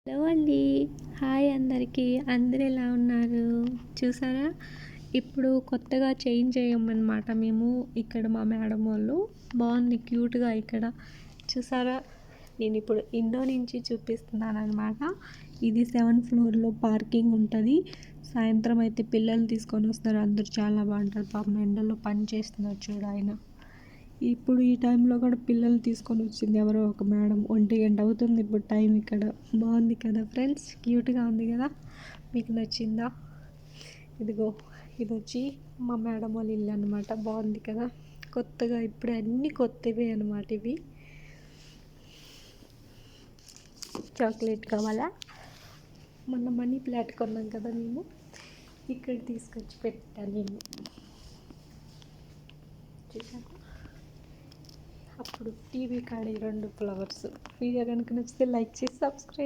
Hello అండి. Hi అందరికీ. అందరు ఎలా ఉన్నారు? చూసారా? ఇప్పుడు కొత్తగా చేంజ్ అయ్యామన్నమాట మేము. ఇక్కడ మా మేడం వాళ్ళు బాగుంది క్యూట్గా. ఇక్కడ చూసారా? నేను ఇప్పుడు ఇండో నుంచి చూపిస్తున్నాను అనమాట. ఇది 7th ఫ్లోర్లో పార్కింగ్ ఉంటుంది. సాయంత్రం అయితే పిల్లలు తీసుకొని వస్తారు. అందరు చాలా బాగుంటారు. పాపం ఎండలో పని చేస్తున్నారు చూడు ఆయన. ఇప్పుడు ఈ టైంలో కూడా పిల్లలు తీసుకొని వచ్చింది ఎవరో ఒక మేడం. 1 గంట అవుతుంది ఇప్పుడు టైం. ఇక్కడ బాగుంది కదా ఫ్రెండ్స్, క్యూట్గా ఉంది కదా. మీకు నచ్చిందా? ఇదిగో ఇది వచ్చి మా మేడం వాళ్ళ ఇల్లు అనమాట. బాగుంది కదా, కొత్తగా ఇప్పుడే అన్నీ కొత్తవే అనమాట ఇవి. చాక్లెట్ కావాలా? మొన్న మనీ ప్లాట్ కొన్నాం కదా మేము, ఇక్కడ తీసుకొచ్చి పెట్టాను నేను. చూసాక అప్పుడు టీవీ కాడ 2 ఫ్లవర్స్. వీడియో కనుక నచ్చితే లైక్ చేసి సబ్స్క్రైబ్.